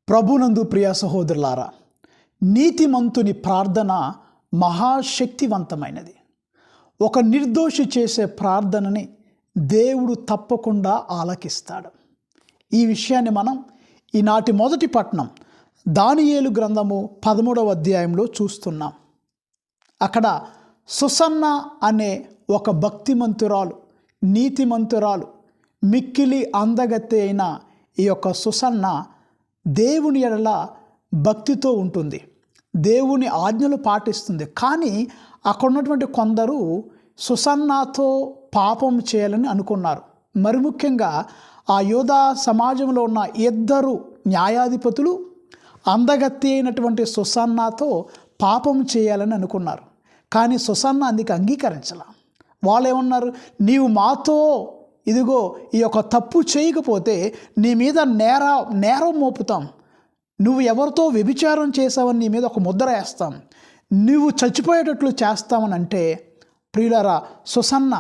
ప్రభునందు ప్రియ సహోదరులారా, నీతిమంతుని ప్రార్థన మహాశక్తివంతమైనది. ఒక నిర్దోషి చేసే ప్రార్థనని దేవుడు తప్పకుండా ఆలకిస్తాడు. ఈ విషయాన్ని మనం ఈనాటి మొదటి పట్టణం దానియేలు గ్రంథము 13వ అధ్యాయంలో చూస్తున్నాం. అక్కడ సుసన్న అనే ఒక భక్తిమంతురాలు, నీతిమంతురాలు, మిక్కిలి అందగత్తె అయిన ఈ యొక్క సుసన్న దేవుని ఎడల భక్తితో ఉంటుంది, దేవుని ఆజ్ఞలు పాటిస్తుంది. కానీ అక్కడ ఉన్నటువంటి కొందరు సుసన్నాతో పాపం చేయాలని అనుకున్నారు. మరి ముఖ్యంగా ఆ యూదా సమాజంలో ఉన్న ఇద్దరు న్యాయాధిపతులు అందగత్తి అయినటువంటి సుసన్నాతో పాపం చేయాలని అనుకున్నారు. కానీ సుసన్న అందుకు అంగీకరించాల. వాళ్ళు ఏమన్నారు, నీవు మాతో ఇదిగో ఈ యొక్క తప్పు చేయకపోతే నీ మీద నేరం మోపుతాం, నువ్వు ఎవరితో వ్యభిచారం చేసావని నీ మీద ఒక ముద్ర వేస్తాం, నువ్వు చచ్చిపోయేటట్లు చేస్తామని అంటే, ప్రియులారా, సుసన్న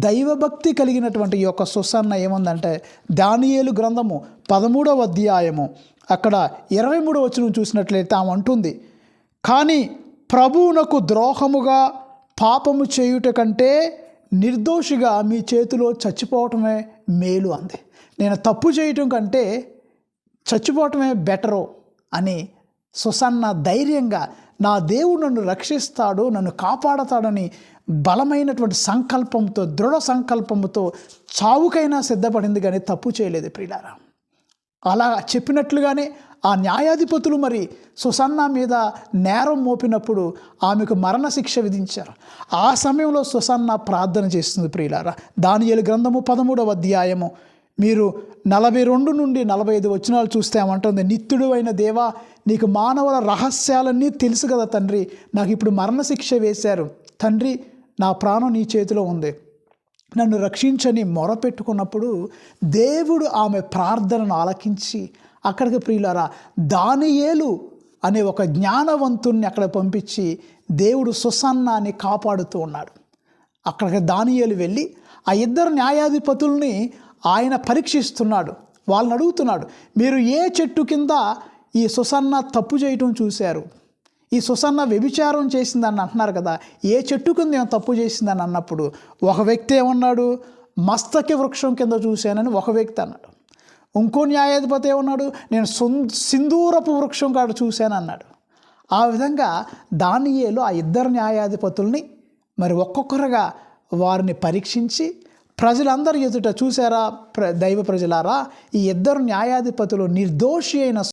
దైవభక్తి కలిగినటువంటి ఈ యొక్క సుసన్న ఏముందంటే, దానియేలు గ్రంథము 13వ అధ్యాయము అక్కడ 23వ వచనం చూసినట్లయితే ఆమె అంటుంది, కానీ ప్రభువునకు ద్రోహముగా పాపము చేయుట కంటే నిర్దోషిగా మీ చేతిలో చచ్చిపోవటమే మేలు అంది. నేను తప్పు చేయటం కంటే చచ్చిపోవటమే బెటరు అని సుసన్న ధైర్యంగా, నా దేవుడు నన్ను రక్షిస్తాడు, నన్ను కాపాడతాడని బలమైనటువంటి సంకల్పంతో, దృఢ సంకల్పంతో చావుకైనా సిద్ధపడింది, కానీ తప్పు చేయలేదు. ప్రియులారా, అలా చెప్పినట్లుగానే ఆ న్యాయాధిపతులు మరి సుసన్న మీద నేరం మోపినప్పుడు ఆమెకు మరణశిక్ష విధించారు. ఆ సమయంలో సుసన్న ప్రార్థన చేస్తుంది. ప్రియులారా, దానియేలు గ్రంథము 13వ అధ్యాయము మీరు 42 నుండి 45 వచనాలు చూస్తే ఏమంటుంది, నిత్యుడు అయిన దేవా, నీకు మానవుల రహస్యాలన్నీ తెలుసు కదా తండ్రి, నాకు ఇప్పుడు మరణశిక్ష వేశారు తండ్రి, నా ప్రాణం నీ చేతిలో ఉంది, నన్ను రక్షించని మొరపెట్టుకున్నప్పుడు దేవుడు ఆమె ప్రార్థనను ఆలకించి అక్కడికి, ప్రియులారా, దానియేలు అనే ఒక జ్ఞానవంతుణ్ణి అక్కడ పంపించి దేవుడు సుసన్నాని కాపాడుతూ ఉన్నాడు. అక్కడికి దానియేలు వెళ్ళి ఆ ఇద్దరు న్యాయాధిపతుల్ని ఆయన పరీక్షిస్తున్నాడు. వాళ్ళని అడుగుతున్నాడు, మీరు ఏ చెట్టు కింద ఈ సుసన్న తప్పు చేయటం చూశారు, ఈ సుసన్న వ్యభిచారం చేసిందని అంటున్నారు కదా, ఏ చెట్టు కింద ఏమో తప్పు చేసిందని అన్నప్పుడు ఒక వ్యక్తి ఏమన్నాడు, మస్తకి వృక్షం కింద చూశానని ఒక వ్యక్తి అన్నాడు. ఇంకో న్యాయాధిపతి ఏమన్నాడు, నేను సింధూరపు వృక్షం కాడ చూశాను అన్నాడు. ఆ విధంగా దానియేలు ఆ ఇద్దరు న్యాయాధిపతుల్ని మరి ఒక్కొక్కరుగా వారిని పరీక్షించి ప్రజలందరి ఎదుట, చూసారా దైవ ప్రజలారా, ఈ ఇద్దరు న్యాయాధిపతులు నిర్దోషి అయిన